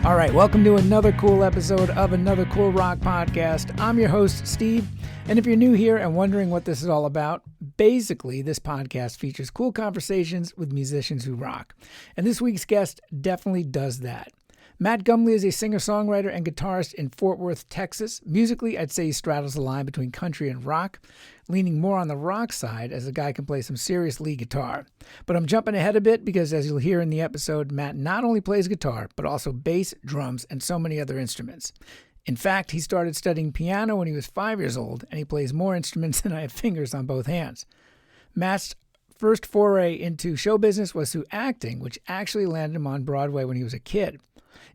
All right, welcome to another cool episode of Another Cool Rock Podcast. I'm your host, Steve, and if you're new here and wondering what this is all about, basically this podcast features cool conversations with musicians who rock. And this week's guest definitely does that. Matt Gumley is a singer-songwriter and guitarist in Fort Worth, Texas. Musically, I'd say he straddles the line between country and rock, leaning more on the rock side as the guy can play some serious lead guitar. But I'm jumping ahead a bit because, as you'll hear in the episode, Matt not only plays guitar, but also bass, drums, and so many other instruments. In fact, he started studying piano when he was 5 years old, and he plays more instruments than I have fingers on both hands. Matt's first foray into show business was through acting, which actually landed him on Broadway when he was a kid,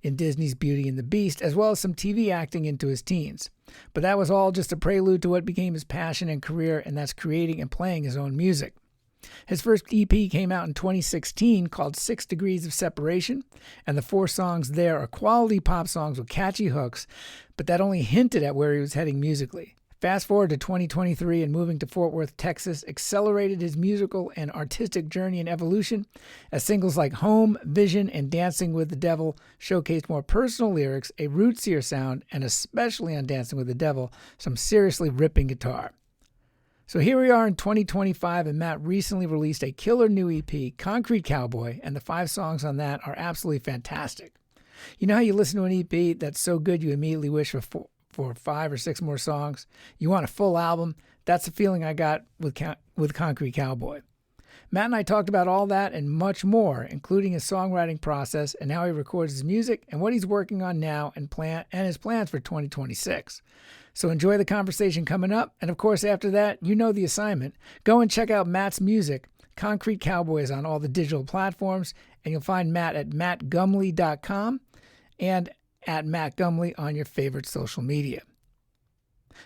in Disney's Beauty and the Beast, as well as some TV acting into his teens. But that was all just a prelude to what became his passion and career, and that's creating and playing his own music. His first EP came out in 2016 called 6 Degrees of Separation, and the 4 songs there are quality pop songs with catchy hooks, but that only hinted at where he was heading musically. Fast forward to 2023 and moving to Fort Worth, Texas, accelerated his musical and artistic journey and evolution as singles like Home, Vision, and Dancing with the Devil showcased more personal lyrics, a rootsier sound, and especially on Dancing with the Devil, some seriously ripping guitar. So here we are in 2025, and Matt recently released a killer new EP, Concrete Cowboy, and the 5 songs on that are absolutely fantastic. You know how you listen to an EP that's so good you immediately wish for 5 or 6 more songs? You want a full album? That's the feeling I got with Concrete Cowboy. Matt and I talked about all that and much more, including his songwriting process and how he records his music and what he's working on now and his plans for 2026. So enjoy the conversation coming up. And of course, after that, you know the assignment. Go and check out Matt's music. Concrete Cowboy is on all the digital platforms, and you'll find Matt at mattgumley.com and at Matt Gumley on your favorite social media.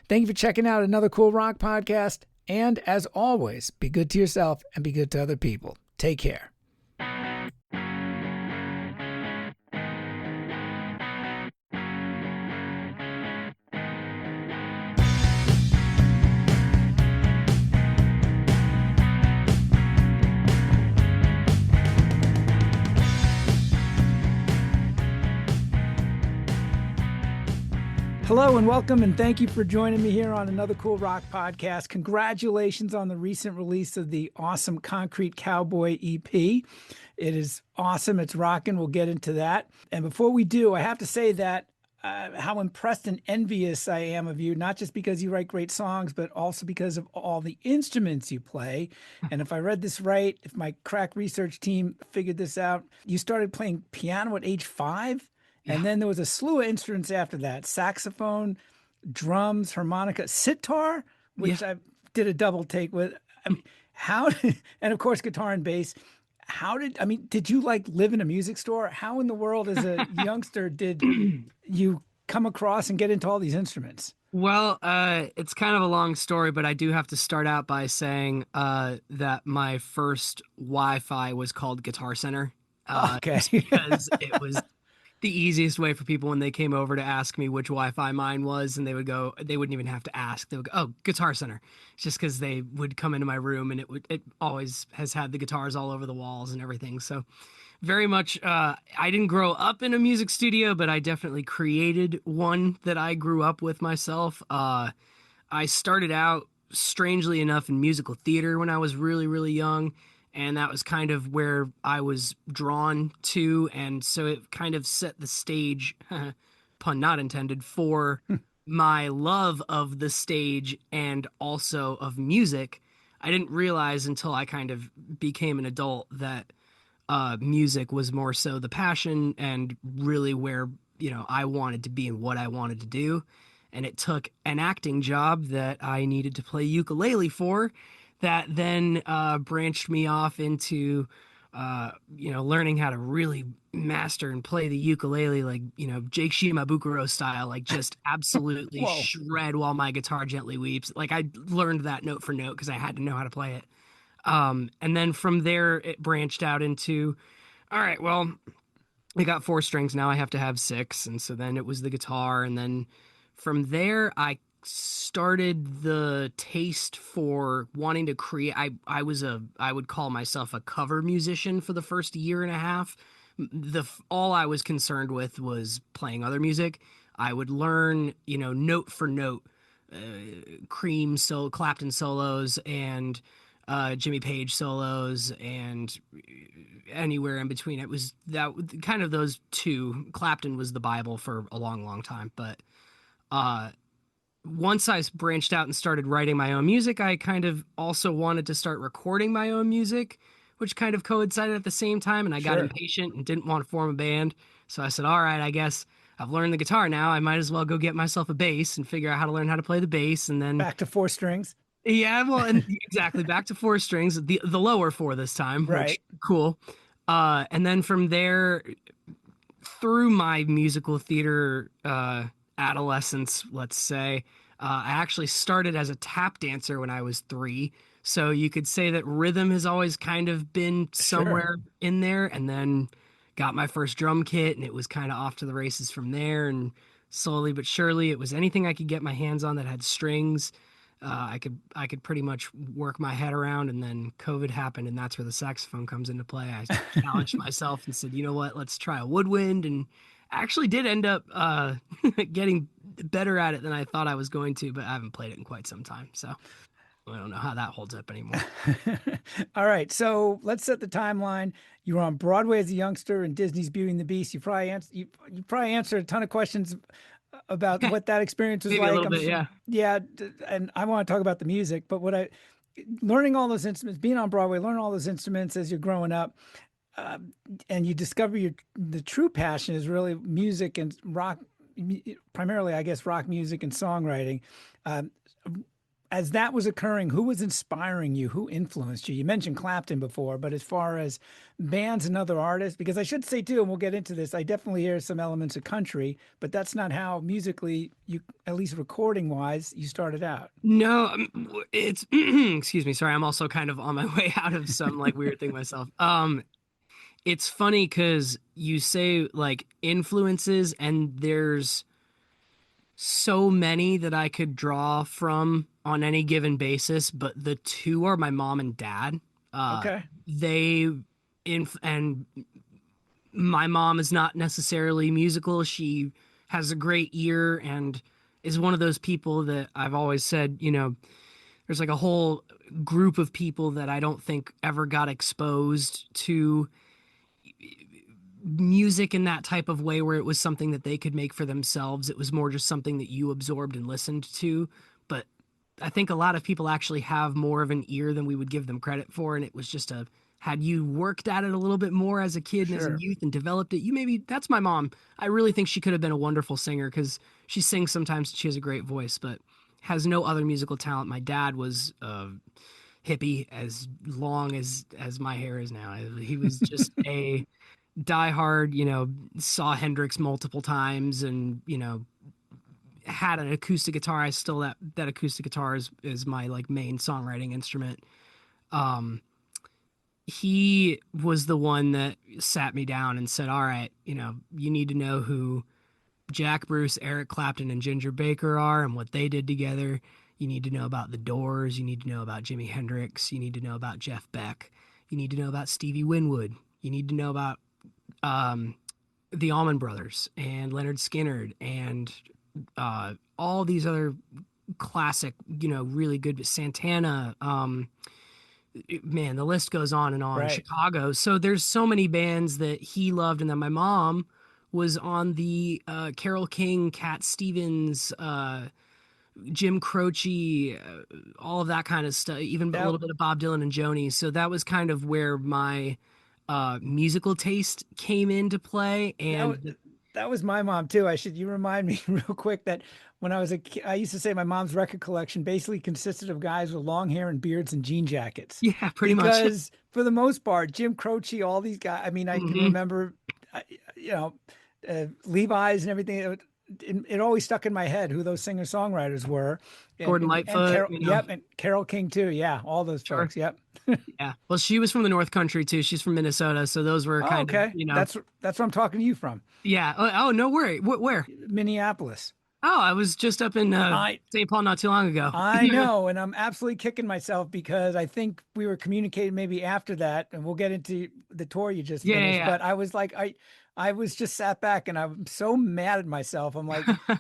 Thank you for checking out Another Cool Rock Podcast. And as always, be good to yourself and be good to other people. Take care. Hello and welcome, and thank you for joining me here on Another Cool Rock Podcast. Congratulations on the recent release of the awesome Concrete Cowboy EP. It is awesome. It's rocking. We'll get into that. And before we do, I have to say that how impressed and envious I am of you, not just because you write great songs, but also because of all the instruments you play. And if I read this right, if my crack research team figured this out, you started playing piano at age 5? And then there was a slew of instruments after that: saxophone, drums, harmonica, sitar, which I did a double take with. I mean, and of course, guitar and bass. Did you live in a music store? How in the world, as a youngster, did you come across and get into all these instruments? Well, it's kind of a long story, but I do have to start out by saying that my first Wi-Fi was called Guitar Center. Okay. Because it was the easiest way for people when they came over to ask me which Wi-Fi mine was, and they wouldn't even have to ask. They would go, "Oh, Guitar Center." It's just because they would come into my room, and it always has had the guitars all over the walls and everything. So very much, I didn't grow up in a music studio, but I definitely created one that I grew up with myself. I started out, strangely enough, in musical theater when I was really, really young. And that was kind of where I was drawn to. And so it kind of set the stage, pun not intended, for my love of the stage and also of music. I didn't realize until I kind of became an adult that music was more so the passion and really where, I wanted to be and what I wanted to do. And it took an acting job that I needed to play ukulele for, that then branched me off into, learning how to really master and play the ukulele, Jake Shimabukuro style, just absolutely shred while my guitar gently weeps. I learned that note for note because I had to know how to play it. And then from there, it branched out into, all right, well, I got 4 strings, now I have to have 6. And so then it was the guitar. And then from there, I started the taste for wanting to create. I would call myself a cover musician for the first year and a half All I was concerned with was playing other music. I would learn, note for note, Clapton solos and Jimmy Page solos and anywhere in between. It was that kind of those two. Clapton was the Bible for a long, long time, but uh, once I branched out and started writing my own music, I kind of also wanted to start recording my own music, which kind of coincided at the same time. And I got Sure. impatient and didn't want to form a band. So I said, all right, I guess I've learned the guitar now. I might as well go get myself a bass and figure out how to learn how to play the bass. And then, Back to four strings. yeah, well, and exactly back to four strings, the lower four this time, Right. which cool. And then from there, through my musical theater adolescence, let's say, I actually started as a tap dancer when I was 3. So you could say that rhythm has always kind of been Sure. somewhere in there. And then got my first drum kit, and it was kind of off to the races from there. And slowly but surely, it was anything I could get my hands on that had strings. I could pretty much work my head around, and then COVID happened, and that's where the saxophone comes into play. I challenged myself and said, you know what, let's try a woodwind, and I actually did end up getting better at it than I thought I was going to, but I haven't played it in quite some time, so I don't know how that holds up anymore. All right, so let's set the timeline. You were on Broadway as a youngster in Disney's Beauty and the Beast. You probably answered a ton of questions about what that experience was Maybe a like. little bit, yeah. Yeah, and I want to talk about the music, but learning all those instruments, being on Broadway, learning all those instruments as you're growing up, uh, and you discover the true passion is really music and rock, primarily, I guess, rock music and songwriting. Um, as that was occurring, who was inspiring you? Who influenced you? You mentioned Clapton before, but as far as bands and other artists, because I should say too, and we'll get into this, I definitely hear some elements of country, but that's not how musically you, at least recording wise, you started out. No, it's excuse me, sorry, I'm also kind of on my way out of some like weird thing myself. It's funny because you say like influences, and there's so many that I could draw from on any given basis, but the two are my mom and dad. Uh, Okay. they and my mom is not necessarily musical. She has a great ear and is one of those people that I've always said, there's like a whole group of people that I don't think ever got exposed to music in that type of way where it was something that they could make for themselves. It was more just something that you absorbed and listened to. But I think a lot of people actually have more of an ear than we would give them credit for. And it was just had you worked at it a little bit more as a kid and as a Sure. youth and developed it, that's my mom. I really think she could have been a wonderful singer because she sings sometimes. She has a great voice, but has no other musical talent. My dad was hippie as long as my hair is now. He was just a diehard, saw Hendrix multiple times and, had an acoustic guitar. I still that acoustic guitar is my like main songwriting instrument. Um, he was the one that sat me down and said, all right, you need to know who Jack Bruce, Eric Clapton, and Ginger Baker are and what they did together. You need to know about the Doors. You need to know about Jimi Hendrix. You need to know about Jeff Beck. You need to know about Stevie Winwood. You need to know about um, the Allman Brothers and Leonard Skinner and all these other classic, really good Santana. Man, the list goes on and on. Right. Chicago. So there's so many bands that he loved, and then my mom was on the Carole King, Cat Stevens, Jim Croce, all of that kind of stuff. Even a That little bit of Bob Dylan and Joni. So that was kind of where my musical taste came into play, that wa- and that was my mom too. You remind me real quick that when I was a kid, I used to say my mom's record collection basically consisted of guys with long hair and beards and jean jackets. yeah, pretty much. Because for the most part, Jim Croce, all these guys, I mean, I can Hmm. remember, you know, Levi's and everything. It always stuck in my head who those singer-songwriters were. Gordon And Lightfoot, Carol, yep, and Carol King too. Yeah, all those sure. folks. Yep. Yeah. Well, she was from the North Country too. She's from Minnesota, so those were Oh, kind of, okay. That's where I'm talking to you from, yeah. Oh, no worry. Where? Minneapolis. Oh, I was just up in I St. Paul not too long ago. I know, and I'm absolutely kicking myself because I think we were communicating maybe after that, and we'll get into the tour you just Yeah, finished. yeah, But I was like, I was just sat back, and I'm so mad at myself. I'm like, yeah.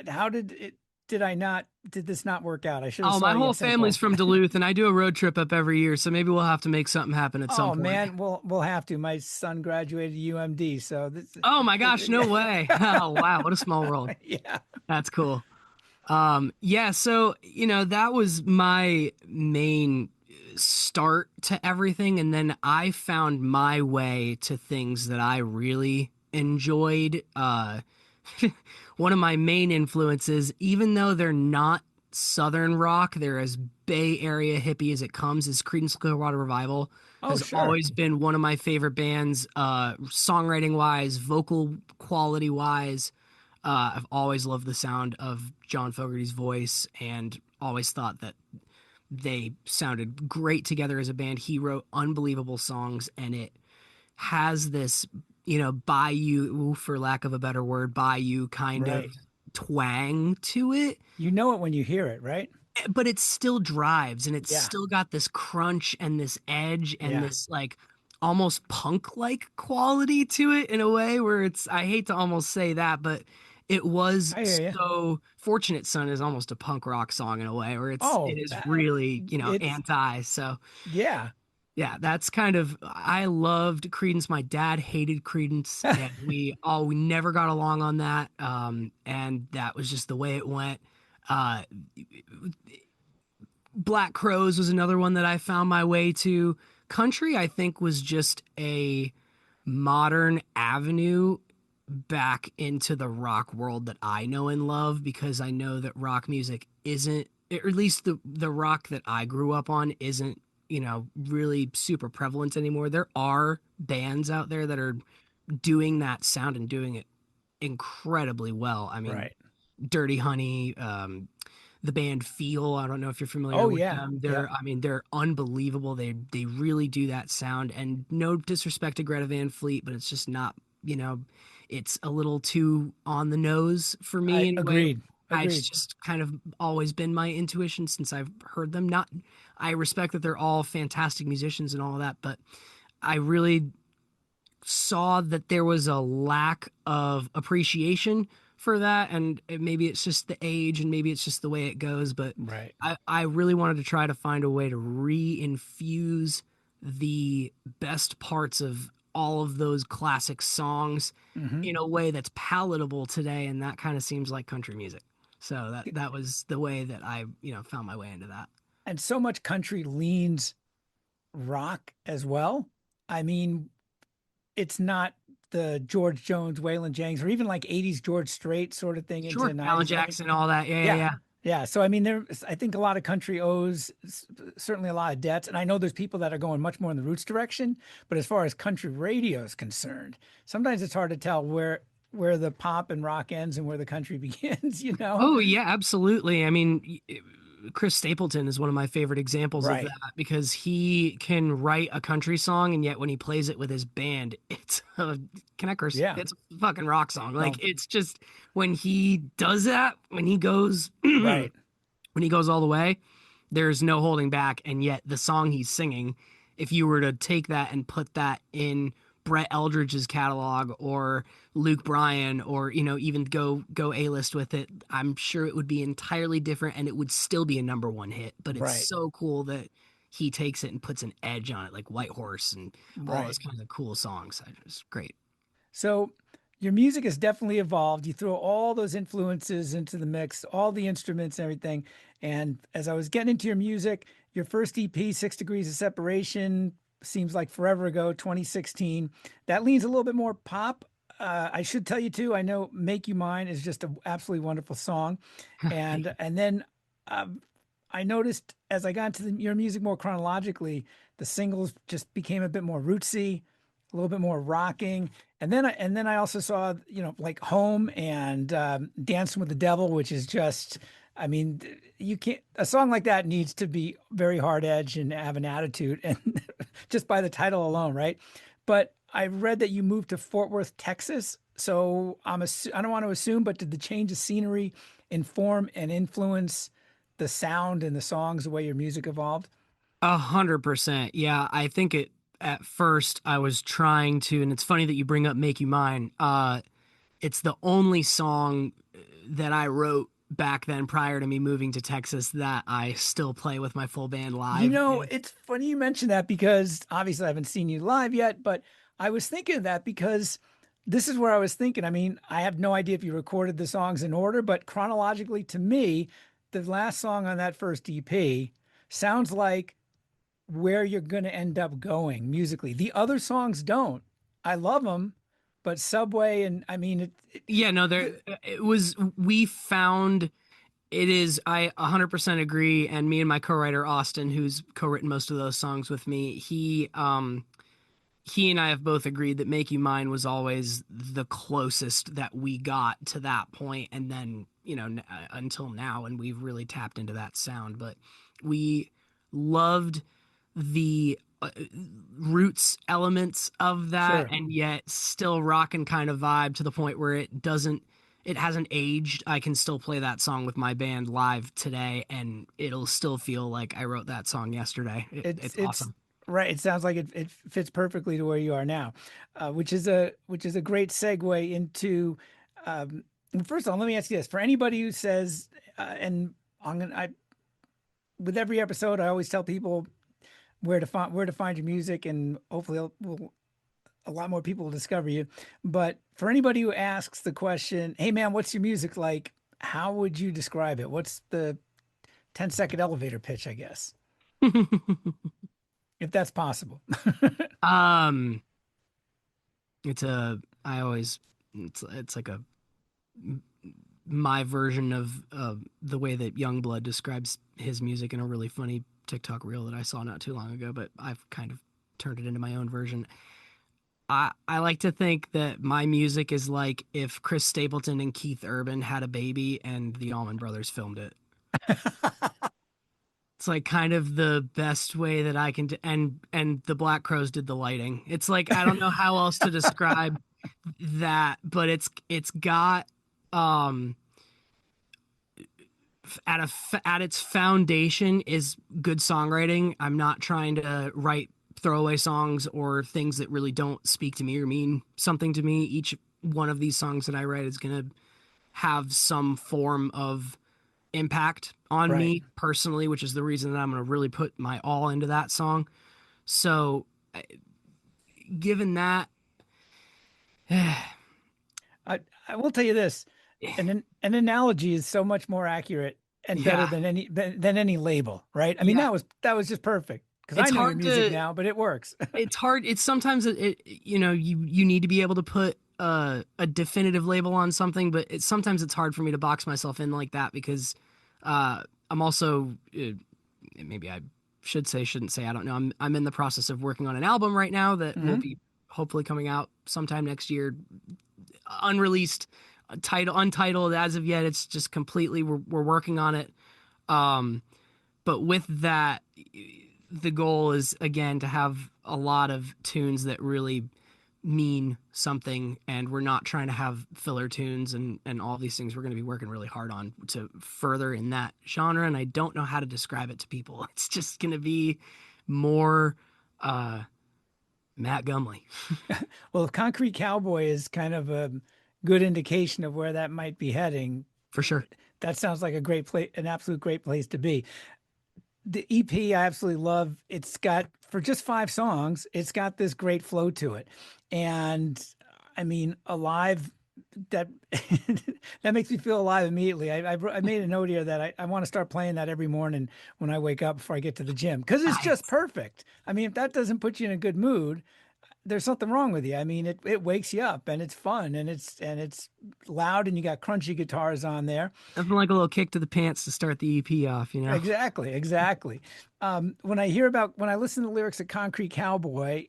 how did it? Did I not? Did this not work out? I should have Oh, saw my you in whole St. family's Paul. from Duluth, and I do a road trip up every year, so maybe we'll have to make something happen at some Oh point. man, we'll have to. My son graduated UMD, so this, Oh my gosh, no way. Oh wow, what a small world. yeah, That's cool. Yeah, so that was my main start to everything, and then I found my way to things that I really enjoyed. One of my main influences, even though they're not Southern rock, they're as Bay Area hippie as it comes, is Creedence Clearwater Revival. oh Has sure, always been one of my favorite bands, songwriting wise, vocal quality wise. I've always loved the sound of John Fogerty's voice and always thought that they sounded great together as a band. He wrote unbelievable songs, and it has this, bayou, for lack of a better word, bayou kind of right. twang to it, You know it when you hear it, right? but it still drives and it's Yeah, still got this crunch and this edge and yeah, this like almost punk like quality to it in a way where I hate to almost say that, but it was I hear you. so Fortunate Son is almost a punk rock song in a way where it Oh, is really, it's anti. So yeah. yeah, that's kind of I loved Credence. My dad hated Credence, and we never got along on that. And that was just the way it went. Uh, Black Crows was another one that I found my way to. Country, I think, was just a modern avenue back into the rock world that I know and love because I know that rock music isn't, or at least the rock that I grew up on isn't, really super prevalent anymore. There are bands out there that are doing that sound and doing it incredibly well. I mean, Right. Dirty Honey, the band Feel. I don't know if you're familiar Oh with yeah. them. Yeah. I mean, they're unbelievable. They really do that sound. And no disrespect to Greta Van Fleet, but it's just not. It's a little too on the nose for me I in a way. agreed. It's Agreed. just kind of always been my intuition since I've heard them. Not, I respect that they're all fantastic musicians and all of that, but I really saw that there was a lack of appreciation for that, and maybe it's just the age and maybe it's just the way it goes, but Right. I really wanted to try to find a way to re-infuse the best parts of all of those classic songs Hmm. in a way that's palatable today, and that kind of seems like country music. So that was the way that I found my way into that. And so much country leans rock as well. I mean, it's not the George Jones, Waylon Jennings, or even like 80s George Strait sort of thing into Sure, Alan 90s. I mean, Jackson, all that. Yeah, yeah, yeah. yeah. Yeah. So, I mean, I think a lot of country owes certainly a lot of debts. And I know there's people that are going much more in the roots direction. But as far as country radio is concerned, sometimes it's hard to tell where the pop and rock ends and where the country begins, you know? Oh yeah, absolutely. I mean, Chris Stapleton is one of my favorite examples of Right. that because he can write a country song and yet when he plays it with his band, it's can I curse? Yeah. It's a fucking rock song. Like No, it's just when he does that, when he goes when right. he goes all the way, there's no holding back. And yet the song he's singing, if you were to take that and put that in Brett Eldridge's catalog or Luke Bryan or even go A-list with it, I'm sure it would be entirely different and it would still be a number one hit. But it's Right. so cool that he takes it and puts an edge on it, like White Horse and all those Right. kinds of cool songs. It's great. So your music has definitely evolved. You throw all those influences into the mix, all the instruments and everything. And as I was getting into your music, your first EP, 6 Degrees of Separation, seems like forever ago, 2016. That leans a little bit more pop. I should tell you too, I know Make You Mine is just an absolutely wonderful song. And then um, I noticed as I got into your music more chronologically, the singles just became a bit more rootsy, a little bit more rocking. And then I also saw, like Home and Dancing with the Devil, which is just, I mean, you can't, a song like that needs to be very hard edged and have an attitude, and just by the title alone, right? But I read that you moved to Fort Worth, Texas. So I don't want to assume, but did the change of scenery inform and influence the sound and the songs, the way your music evolved? 100%. Yeah, I think it at first I was trying to, and it's funny that you bring up Make You Mine. It's the only song that I wrote back then prior to me moving to Texas that I still play with my full band You live. know, it's funny you mentioned that because obviously I haven't seen you live yet, but I was thinking of that because this is where I was thinking. I mean, I have no idea if you recorded the songs in order, but chronologically to me, the last song on that first EP sounds like where you're going to end up going musically. The other songs don't. I love them, but Subway and I mean Yeah, no, there it was. We found it is. I 100% agree. And me and my co-writer Austin, who's co-written most of those songs with me, he and I have both agreed that Make You Mine was always the closest that we got to that point, and then until now, and we've really tapped into that sound. But we loved the roots elements of that, sure. and yet still rocking kind of vibe to the point where it hasn't aged. I can still play that song with my band live today, and it'll still feel like I wrote that song yesterday. It's It's it's awesome. right. It sounds like it fits perfectly to where you are now, which is a great segue into. Um, First of all, let me ask you this: for anybody who says, and I with every episode, I always tell people where to find your music, and hopefully, a lot more people will discover you. But for anybody who asks the question, "Hey, man, what's your music like?" How would you describe it? What's the 10-second elevator pitch, I guess, if that's possible? um, it's a I always it's like a my version of the way that Youngblood describes his music in a really funny TikTok reel that I saw not too long ago, but I've kind of turned it into my own version. I like to think that my music is like if Chris Stapleton and Keith Urban had a baby and the Allman Brothers filmed it. It's like kind of the best way that I can and the Black Crows did the lighting. It's like I don't know how else to describe that, but it's got um at its foundation is good songwriting. I'm not trying to write throwaway songs or things that really don't speak to me or mean something to me. Each one of these songs that I write is going to have some form of impact on Right. me personally, which is the reason that I'm going to really put my all into that song. So, given that, I will tell you this, an analogy is so much more accurate and better yeah, than any label, right? I mean, yeah, that was just perfect because I it's know your hard music to now, but it works. it's hard. It's sometimes you need to be able to put a definitive label on something, but sometimes it's hard for me to box myself in like that because I'm also maybe I should say shouldn't say I don't know. I'm in the process of working on an album right now that will Hmm. be hopefully coming out sometime next year, unreleased, title untitled as of yet. It's just completely we're working on it. Um, but with that, the goal is again to have a lot of tunes that really mean something, and we're not trying to have filler tunes and all these things. We're going to be working really hard on to further in that genre, and I don't know how to describe it to people. It's just going to be more uh Matt Gumley. Well, Concrete Cowboy is kind of a good indication of where that might be heading. For sure. That sounds like a great place, an absolute great place to be. The EP I absolutely love. It's got for just 5 songs, it's got this great flow to it. And I mean, alive that that makes me feel alive immediately. I made a note here that I want to start playing that every morning when I wake up before I get to the gym because it's just Nice. perfect. I mean, if that doesn't put you in a good mood, there's something wrong with you. I mean, it wakes you up and it's fun and it's loud and you got crunchy guitars on there. Nothing like a little kick to the pants to start the EP off, you know? Exactly, exactly. When I listen to the lyrics of Concrete Cowboy,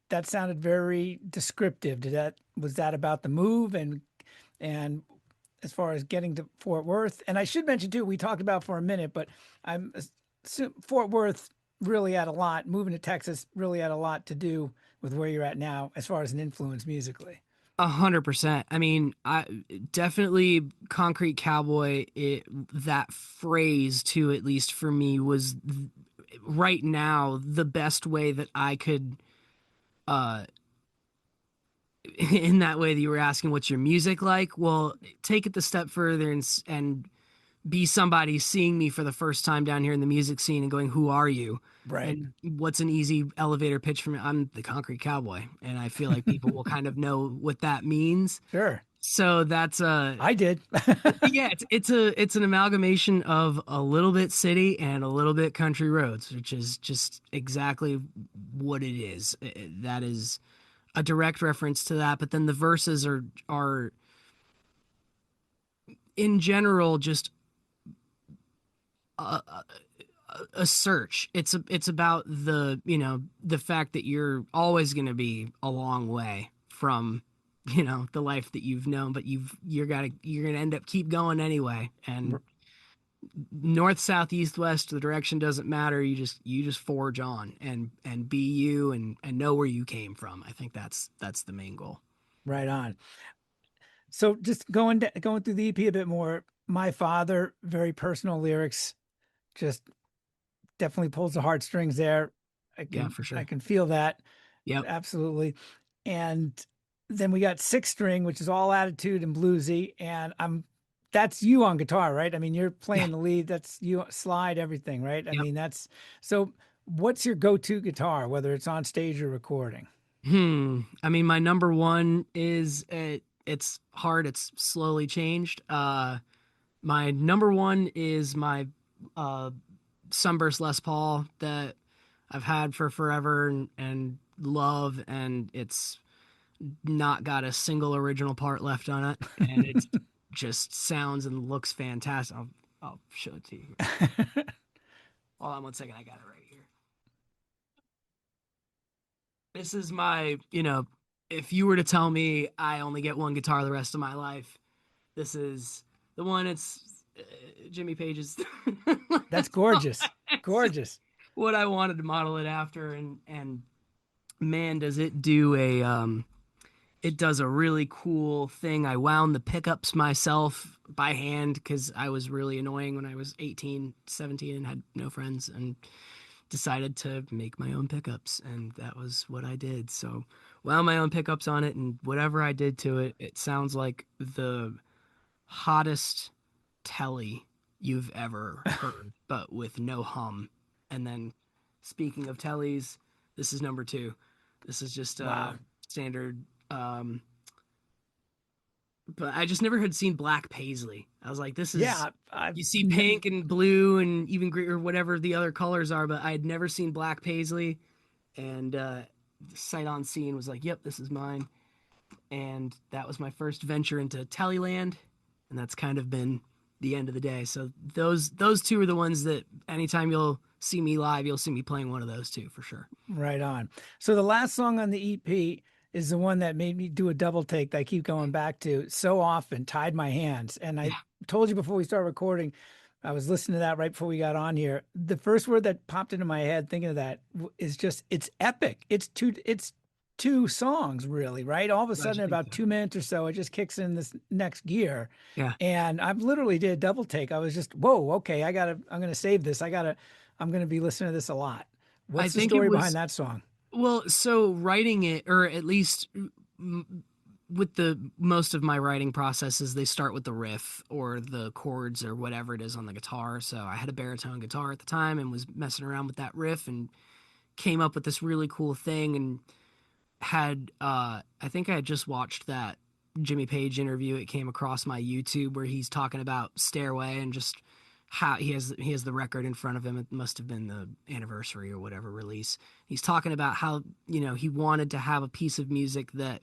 that sounded very descriptive. Was that about the move and as far as getting to Fort Worth? And I should mention too, we talked about for a minute, but I'm Fort Worth really had a lot. Moving to Texas really had a lot to do with where you're at now, as far as an influence musically. 100%. I mean, I definitely Concrete Cowboy. That phrase, too, at least for me, was right now the best way that I could, uh, in that way that you were asking, what's your music like? Well, take it the step further and be somebody seeing me for the first time down here in the music scene and going, "Who are you?" Right. And what's an easy elevator pitch for me? I'm the Concrete Cowboy, and I feel like people will kind of know what that means. Sure. So that's I did. yeah, it's an amalgamation of a little bit city and a little bit country roads, which is just exactly what it is. That is a direct reference to that. But then the verses are in general just a, a search. It's about the fact that you're always going to be a long way from the life that you've known, but you're gonna end up keep going anyway. And north, south, east, west, the direction doesn't matter. You just forge on and be you and know where you came from. I think that's the main goal. Right on. So just going through the EP a bit more, my father, very personal lyrics, just definitely pulls the heartstrings there. I Yeah, can for I sure. can feel that. Yep. Absolutely. And then we got six string, which is all attitude and bluesy. And that's you on guitar, right? I mean, you're Yeah. playing the lead, that's you slide everything, right? I Yep. mean, that's so what's your go-to guitar, whether it's on stage or recording? I mean, my number one is it's hard. It's slowly changed. My number one is my uh, Sunburst Les Paul that I've had for forever and love, and it's not got a single original part left on it, and it just sounds and looks fantastic. I'll show it to you here. Hold on one second. I got it right here. This is if you were to tell me I only get one guitar the rest of my life, this is the one. It's Jimmy Page's. That's That's all. gorgeous. It's just Gorgeous. what I wanted to model it after, and man, does it do it does a really cool thing. I wound the pickups myself by hand because I was really annoying when I was 18, 17 and had no friends and decided to make my own pickups. And that was what I did. So wound my own pickups on it, and whatever I did to it, it sounds like the hottest telly you've ever heard, but with no hum. And then speaking of tellies, this is number two. This is just Wow. standard but I just never had seen black paisley. I was like, this is Yeah, I've you see pink and blue and even green or whatever the other colors are, but I had never seen black paisley. And sight on scene was like, yep, this is mine. And that was my first venture into Teleland, and that's kind of been the end of the day. So those two are the ones that anytime you'll see me live, you'll see me playing one of those two for sure. right on. So the last song on the EP is the one that made me do a double take that I keep going back to so often, Tied My Hands. And I Yeah. told you before we started recording, I was listening to that right before we got on here. The first word that popped into my head thinking of that is just it's epic. It's two songs really, right? All of a Glad sudden you think about so. 2 minutes or so, it just kicks in this next gear. Yeah. And I've literally did a double take. I was just, whoa, okay, I'm gonna save this. I'm gonna be listening to this a lot. I What's the think it story behind was that song? well, so writing it, or at least with the most of my writing processes, they start with the riff or the chords or whatever it is on the guitar. So I had a baritone guitar at the time and was messing around with that riff and came up with this really cool thing and had I think I had just watched that Jimmy Page interview. It came across my YouTube where he's talking about Stairway and just how he has the record in front of him. It must have been the anniversary or whatever release. He's talking about how, he wanted to have a piece of music that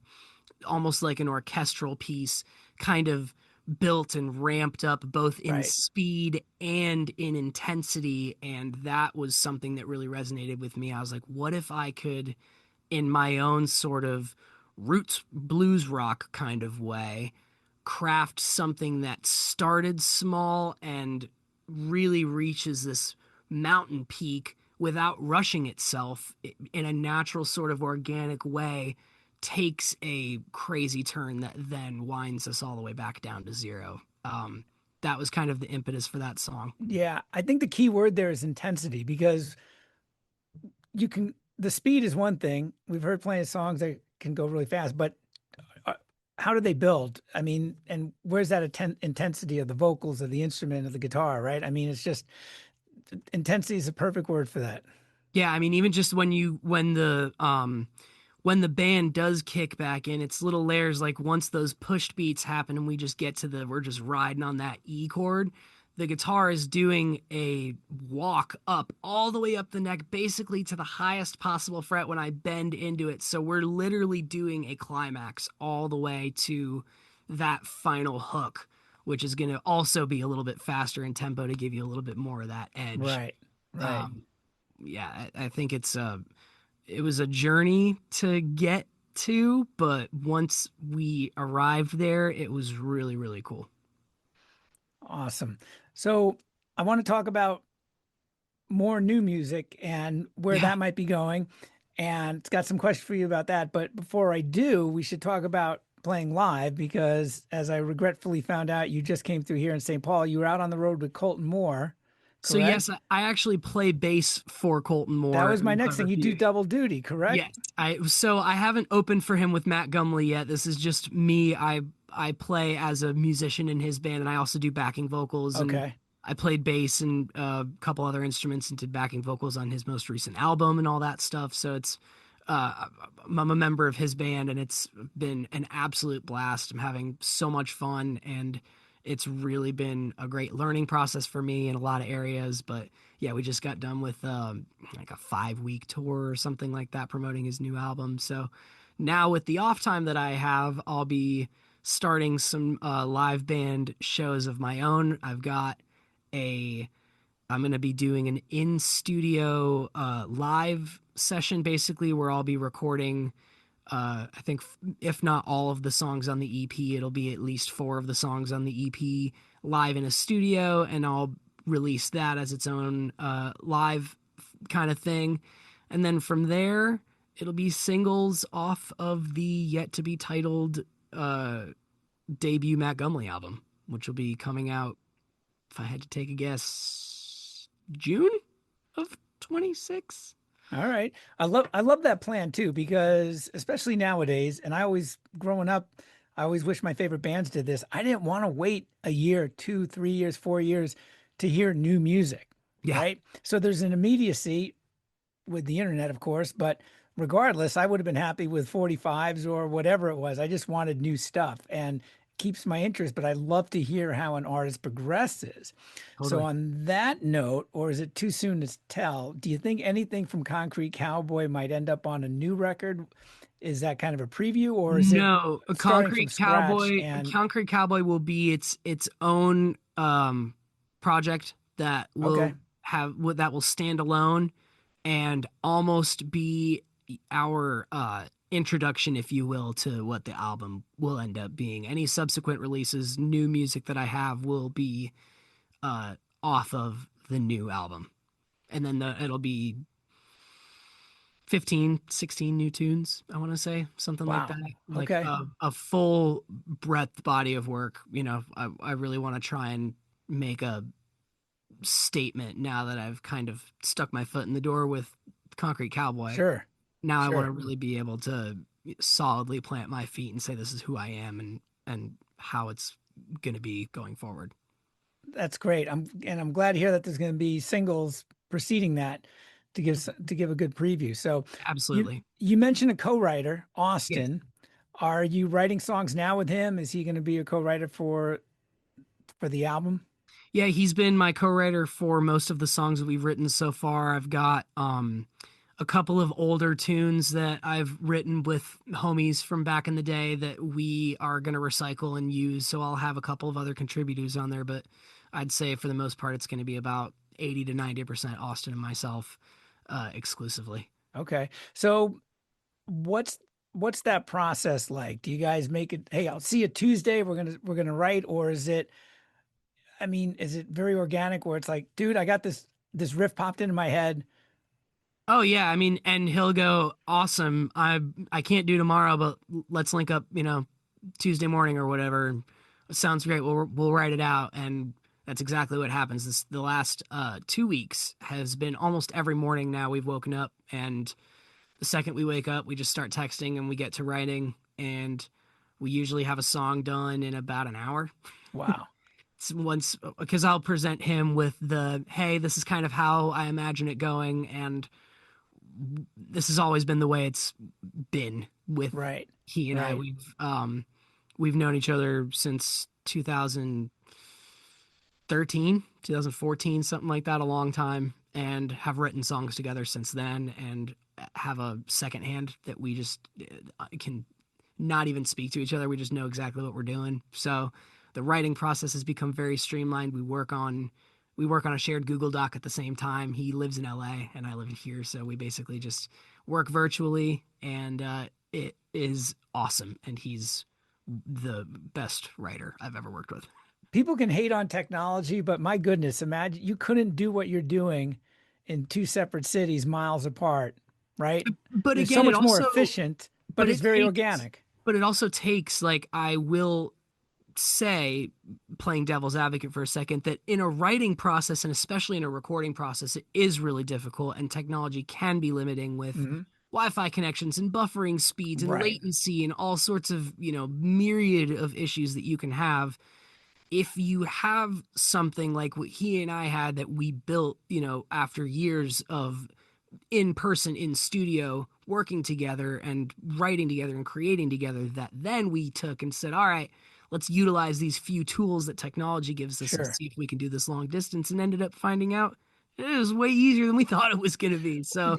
almost like an orchestral piece kind of built and ramped up both in Right. speed and in intensity, and that was something that really resonated with me. I was like, what if I could in my own sort of roots blues rock kind of way craft something that started small and really reaches this mountain peak without rushing itself in a natural sort of organic way takes a crazy turn that then winds us all the way back down to zero. That was kind of the impetus for that song. Yeah, I think the key word there is intensity because the speed is one thing. We've heard plenty of songs that can go really fast, but uh, how do they build? I mean, and where's that intensity of the vocals, of the instrument, of the guitar, right? I mean, it's just intensity is a perfect word for that. Yeah, I mean, even just when the band does kick back in, it's little layers. Like once those pushed beats happen and we just get to we're just riding on that E chord, the guitar is doing a walk up all the way up the neck, basically to the highest possible fret when I bend into it. So we're literally doing a climax all the way to that final hook, which is going to also be a little bit faster in tempo to give you a little bit more of that edge. Right, right. Um, yeah, I think it was a journey to get to, but once we arrived there, it was really, really cool. Awesome. So I want to talk about more new music and where Yeah. that might be going. And it's got some questions for you about that. But before I do, we should talk about playing live because as I regretfully found out, you just came through here in St. Paul. You were out on the road with Colton Moore, So yes, correct? I actually play bass for Colton That Moore was my in next quite thing. a You do few. double duty, correct? Yes, I haven't opened for him with Matt Gumley yet. This is just me. I play as a musician in his band, and I also do backing vocals. And Okay. I played bass and a couple other instruments and did backing vocals on his most recent album and all that stuff. So I'm a member of his band, and it's been an absolute blast. I'm having so much fun, and it's really been a great learning process for me in a lot of areas. But yeah, we just got done with like a 5 week tour or something like that promoting his new album. So now with the off time that I have, I'll be starting some live band shows of my own. A I'm going to be doing an in studio live session basically where I'll be recording I think if not all of the songs on the EP, it'll be at least four of the songs on the EP live in a studio, and I'll release that as its own live kind of thing. And then from there, it'll be singles off of the yet to be titled uh, debut Matt Gumley album, which will be coming out, if I had to take a guess, June of 26. All right. I love that plan too, because especially nowadays, and I always growing up, I always wish my favorite bands did this. I didn't want to wait a year, 2, 3 years, 4 years to hear new music, Yeah, right? So there's an immediacy with the internet, of course, but regardless, I would have been happy with 45s or whatever it was. I just wanted new stuff and keeps my interest, but I love to hear how an artist progresses. So totally. on that note, or is it too soon to tell, do you think anything from Concrete Cowboy might end up on a new record? Is that kind of a preview or is it No, a starting from scratch and Concrete Cowboy will be its own project that okay, that will stand alone and almost be our introduction, if you will, to what the album will end up being. Any subsequent releases, new music that I have will be uh off of the new album. And then it'll be 15, 16 new tunes, I want to say, something like wow. that. Like Okay. a full breadth body of work. I really want to try and make a statement now that I've kind of stuck my foot in the door with Concrete Cowboy. Sure. Now I want to Sure. really be able to solidly plant my feet and say this is who I am and how it's going to be going forward. That's great. I'm glad to hear that there's going to be singles preceding that to give a good preview. So you Absolutely. you mentioned a co-writer, Yes. Austin. Are you writing songs now with him? Is he going to be a co-writer for the album? Yeah, he's been my co-writer for most of the songs that we've written so far. I've got a couple of older tunes that I've written with homies from back in the day that we are going to recycle and use. So I'll have a couple of other contributors on there, but I'd say for the most part it's going to be about 80 to 90% Austin and myself exclusively. Okay. So what's what's that process like? Do you guys make it, hey, I'll see you Tuesday, we're gonna write, or is it, I mean, is it very organic where it's like, dude, I got this riff popped into my head. Oh yeah, I mean, and he'll go, awesome. I can't do tomorrow, but let's link up, Tuesday morning or whatever. Sounds great. We'll write it out, and that's exactly what happens. The last 2 weeks has been almost every morning now. We've woken up, and the second we wake up, we just start texting, and we get to writing, and we usually have a song done in about an hour. Wow. It's once because I'll present him with hey, this is kind of how I imagine it going, and this has always been the way it's been with Right. he and I. Right. We've known each other since 2013, 2014, something like that, a long time, and have written songs together since then, and have a second hand that we just can not even speak to each other. We just know exactly what we're doing. So the writing process has become very streamlined. We work on a shared Google Doc at the same time. He lives in LA and I live in here, so we basically just work virtually, and it is awesome. And he's the best writer I've ever worked with. People can hate on technology, but my goodness, imagine you couldn't do what you're doing in two separate cities miles apart, right? But It's so again, much more efficient, but it's it very takes, organic. but it also takes, like, I will say, playing devil's advocate for a second, that in a writing process and especially in a recording process, it is really difficult, and technology can be limiting with Hmm. Wi-Fi connections and buffering speeds and Right. latency and all sorts of, myriad of issues that you can have. If you have something like what he and I had that we built, after years of in person, in studio, working together and writing together and creating together, that then we took and said, all right, let's utilize these few tools that technology gives us and Sure. see if we can do this long distance, and ended up finding out it was way easier than we thought it was going to be. So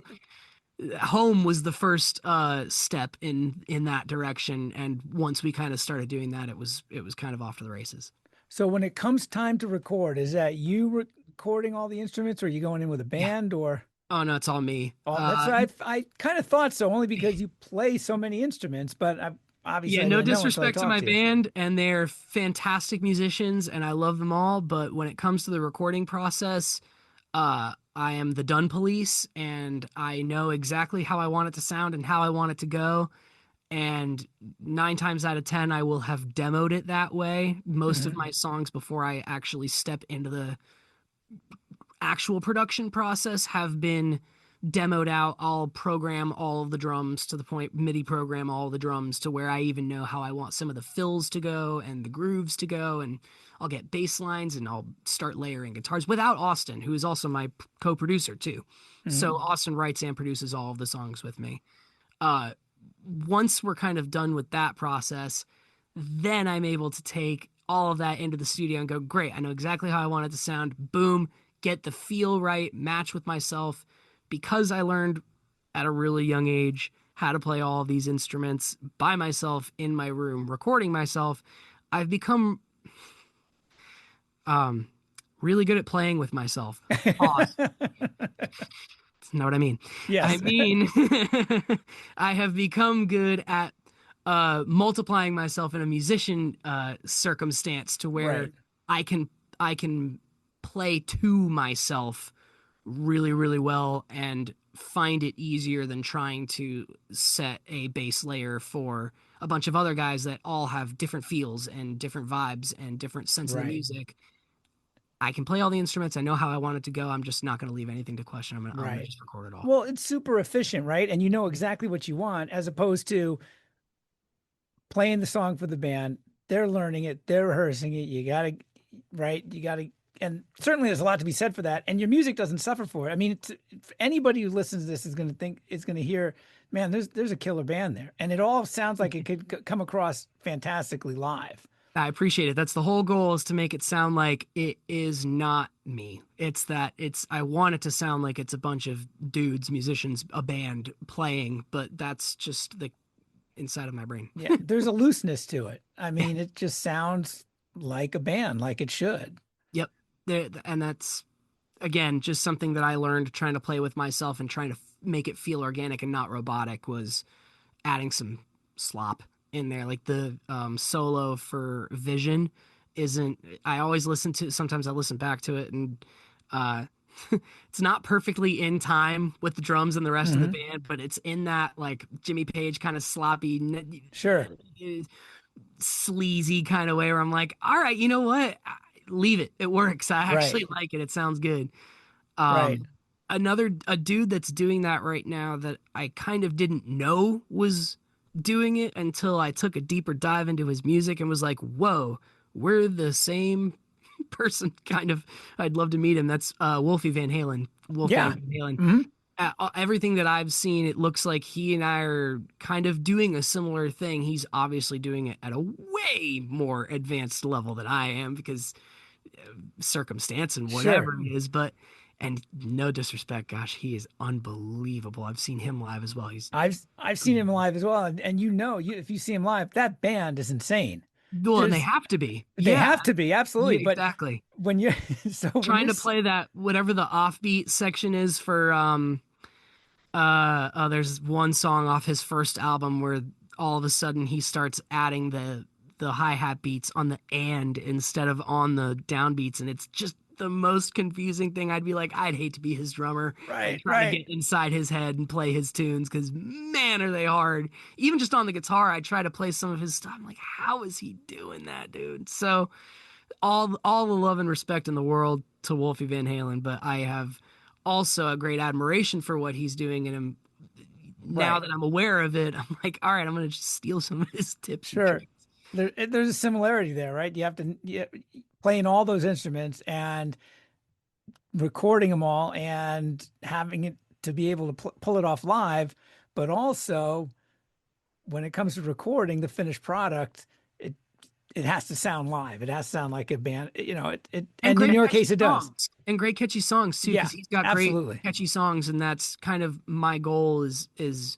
home was the first step in that direction, and once we kind of started doing that, it was kind of off to the races. So when it comes time to record, is that you recording all the instruments, or are you going in with a Yeah. band, or Oh no, it's all me. all that's I kind of thought so, only because you play so many instruments, but obviously Yeah, I no didn't know until I disrespect to talked my to you. band, and they're fantastic musicians, and I love them all. But when it comes to the recording process, I am the done police, and I know exactly how I want it to sound and how I want it to go. And 9 times out of 10, I will have demoed it that way. Most of Hmm. my songs, before I actually step into the actual production process, have been demoed out. I'll program all of the drums to the point, MIDI program all the drums to where I even know how I want some of the fills to go and the grooves to go. And I'll get bass lines and I'll start layering guitars without Austin, who is also my co-producer too. So Hmm. Austin writes and produces all of the songs with me. Uh, Once we're kind of done with that process, then I'm able to take all of that into the studio and go, great, I know exactly how I want it to sound. Boom, get the feel right, match with myself. Because I learned at a really young age how to play all of these instruments by myself in my room, recording myself, I've become um, really good at playing with myself. Pause. Know what I mean? I Yes. mean, I have become good at multiplying myself in a musician circumstance to where Right. I can I can play to myself really, really well, and find it easier than trying to set a bass layer for a bunch of other guys that all have different feels and different vibes and different sense of the Right. music. I can play all the instruments. I know how I want it to go. I'm just not going to leave anything to question. I'm gonna Right. just record it all. Well, it's super efficient, right? And you know exactly what you want, as opposed to playing the song for the band. They're learning it, they're rehearsing it. You gotta, right? You gotta, and certainly there's a lot to be said for that. And your music doesn't suffer for it. I mean, anybody who listens to this is going to hear, man, there's a killer band there, and it all sounds like it could come across fantastically live. I appreciate it. That's the whole goal, is to make it sound like it is not me. I want it to sound like it's a bunch of dudes, musicians, a band playing, but that's just the inside of my brain. Yeah, there's a looseness to it. I mean, it just sounds like a band, like it should. Yep. And that's, again, just something that I learned trying to play with myself and trying to make it feel organic and not robotic, was adding some slop in there. Like the solo for Vision isn't, I always listen to, sometimes I listen back to it, and it's not perfectly in time with the drums and the rest of the Hmm. band, but it's in that like Jimmy Page kind of sloppy, Sure. sleazy kind of way where I'm like, all right, you know what? Leave it. It works. I Right. actually like it. It sounds good. Right. Um, a dude that's doing that right now that I kind of didn't know was doing it until I took a deeper dive into his music and was like, whoa, we're the same person kind of. I'd love to meet him. That's Wolfie Van Halen. Yeah. Wolfgang Van Halen. Hmm. Everything that I've seen, it looks like he and I are kind of doing a similar thing. He's obviously doing it at a way more advanced level than I am because circumstance and Sure. whatever it is. But, and no disrespect, gosh, he is unbelievable. I've seen him live as well. He's, I've seen him live as well, and if you see him live, that band is insane. well, and they There's have to be. They Yeah, have to be, absolutely. yeah, But exactly. when you're when Trying to play that, whatever the offbeat section is for, there's one song off his first album where all of a sudden he starts adding the hi-hat beats on the and instead of on the downbeats, and it's just the most confusing thing. I'd be like, I'd hate to be his drummer and right, try to right, get inside his head and play his tunes because man, are they hard. Even just on the guitar, I try to play some of his stuff. I'm like, how is he doing that, dude? So all the love and respect in the world to Wolfie Van Halen, but I have also a great admiration for what he's doing, and now right, that I'm aware of it, I'm like, all right, I'm gonna just steal some of his tips and sure. tricks. There's a similarity there, right? Playing all those instruments and recording them all and having it to be able to pull it off live, but also when it comes to recording the finished product, it it has to sound live. It has to sound like a band, And and in great your catchy case, it does. songs. And great catchy songs too, Yeah, because he's got great absolutely. catchy songs, and that's kind of my goal is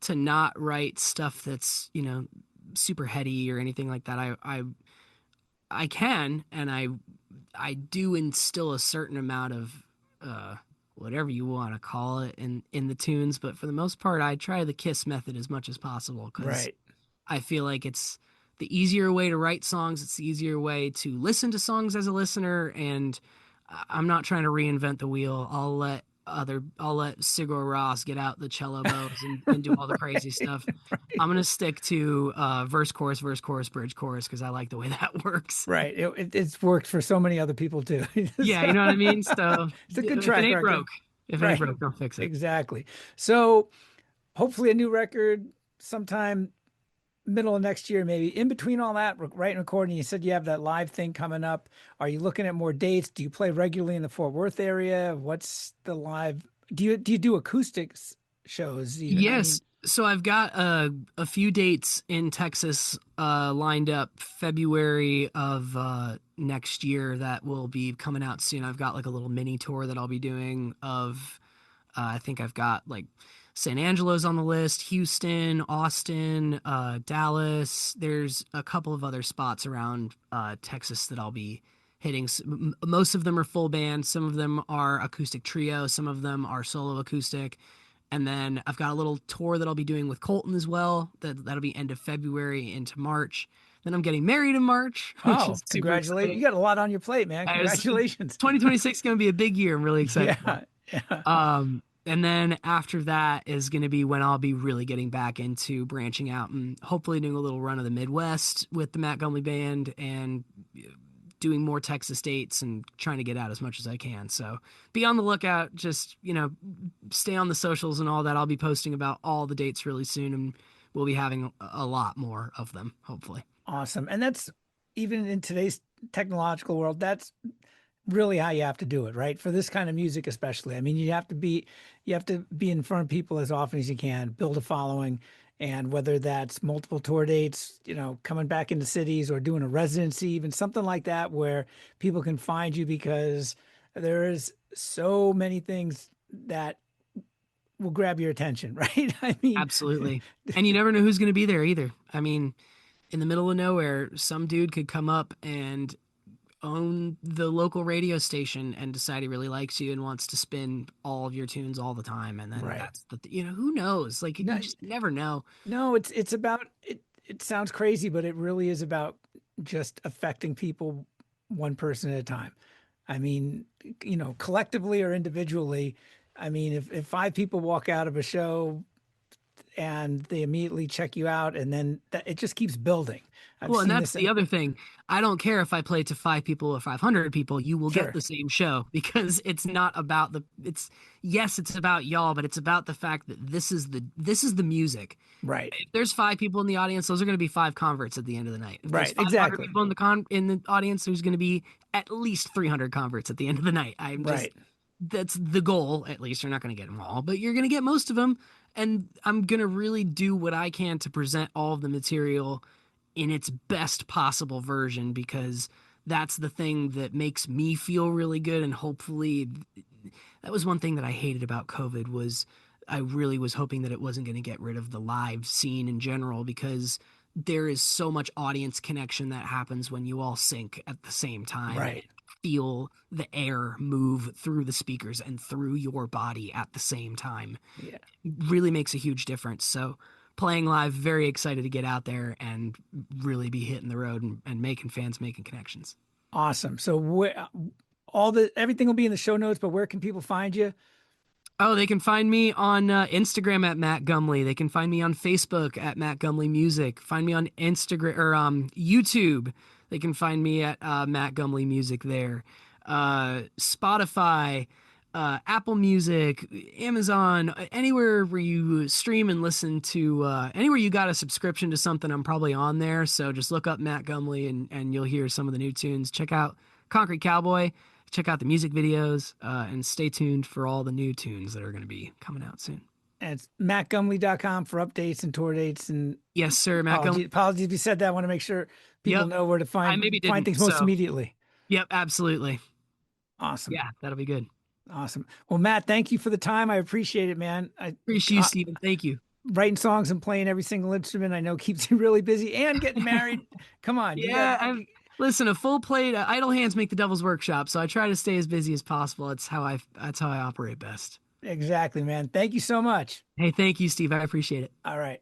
to not write stuff that's, super heady or anything like that. I can, and I do instill a certain amount of uh whatever you want to call it in the tunes, but for the most part I try the Kiss method as much as possible because Right. I feel like it's the easier way to write songs, it's the easier way to listen to songs as a listener, and I'm not trying to reinvent the wheel. I'll let Sigur Rós get out the cello bows and do all the crazy Right. stuff. I'm Right. gonna stick to verse chorus bridge chorus because I like the way that works. Right. It's worked for so many other people too. Yeah, you know what I mean? So It's a good if it track ain't record. broke, if it ain't Right. broke, don't fix it. Exactly. So hopefully a new record sometime middle of next year, maybe. In between all that, writing, recording, you said you have that live thing coming up. Are you looking at more dates? Do you play regularly in the Fort Worth area? What's the live? Do you do acoustics shows even? I mean, Yes. So I've got a few dates in Texas lined up February of next year that will be coming out soon. I've got like a little mini tour that I'll be doing of I think I've got like San Angelo's on the list, Houston, Austin, Dallas. There's a couple of other spots around Texas that I'll be hitting. Most of them are full band, some of them are acoustic trio, some of them are solo acoustic. And then I've got a little tour that I'll be doing with Colton as well. That'll be end of February into March. Then I'm getting married in March, which oh, is super congratulations. You exciting. got a lot on your plate, man. As Congratulations. 2026 is going to be a big year. I'm really excited for Yeah. Yeah. it. And then after that is going to be when I'll be really getting back into branching out and hopefully doing a little run of the Midwest with the Matt Gumley band and doing more Texas dates and trying to get out as much as I can. So be on the lookout. Just, stay on the socials and all that. I'll be posting about all the dates really soon, and we'll be having a lot more of them, hopefully. Awesome. And that's even in today's technological world, that's really how you have to do it, right? For this kind of music, especially. I mean, you have to be in front of people as often as you can, build a following, and whether that's multiple tour dates, coming back into cities or doing a residency, even something like that, where people can find you because there is so many things that will grab your attention, right? I mean, Absolutely. And you never know who's going to be there either. I mean, in the middle of nowhere, some dude could come up and own the local radio station and decide he really likes you and wants to spin all of your tunes all the time. And then right. that's who knows? Like No, you just never know. no, it's about it. It sounds crazy, but it really is about just affecting people one person at a time. I mean, collectively or individually, I mean, if five people walk out of a show and they immediately check you out, and then it just keeps building. I've Well, and seen that's this the in, other thing. I don't care if I play to 5 people or 500 people, you will get sure, the same show because it's not about yes, it's about y'all, but it's about the fact that this is the music. right, If there's 5 people in the audience, those are going to be 5 converts at the end of the night. If there's right, 500 exactly, people in the audience, there's going to be at least 300 converts at the end of the night. right. That's the goal, at least. You're not going to get them all, but you're going to get most of them. And I'm going to really do what I can to present all of the material in its best possible version, because that's the thing that makes me feel really good. And hopefully that was one thing that I hated about COVID was I really was hoping that it wasn't going to get rid of the live scene in general, because there is so much audience connection that happens when you all sync at the same time and Right. feel the air move through the speakers and through your body at the same time. Yeah. It really makes a huge difference. So playing live, very excited to get out there and really be hitting the road and making fans, making connections. Awesome. So everything will be in the show notes, but where can people find you? Oh, they can find me on Instagram at Matt Gumley. They can find me on Facebook at Matt Gumley Music. Find me on Instagram or YouTube. They can find me at Matt Gumley Music there. Spotify, Apple Music, Amazon, anywhere where you stream and listen to, anywhere you got a subscription to something, I'm probably on there. So just look up Matt Gumley and you'll hear some of the new tunes. Check out Concrete Cowboy. Check out the music videos and stay tuned for all the new tunes that are going to be coming out soon. And it's mattgumley.com for updates and tour dates. And Yes, sir. Matt Gumley. apologies if you said that. I want to make sure people Yep. know where to I maybe find didn't. things most So, immediately. yep, absolutely. Awesome. Yeah, that'll be good. Awesome. Well, Matt, thank you for the time. I appreciate it, man. Appreciate you, Stephen. Thank you. Writing songs and playing every single instrument I know keeps you really busy, and getting married. Come on. Yeah, listen, a full plate, idle hands make the devil's workshop. So I try to stay as busy as possible. That's how I operate best. Exactly, man. Thank you so much. Hey, thank you, Steve. I appreciate it. All right.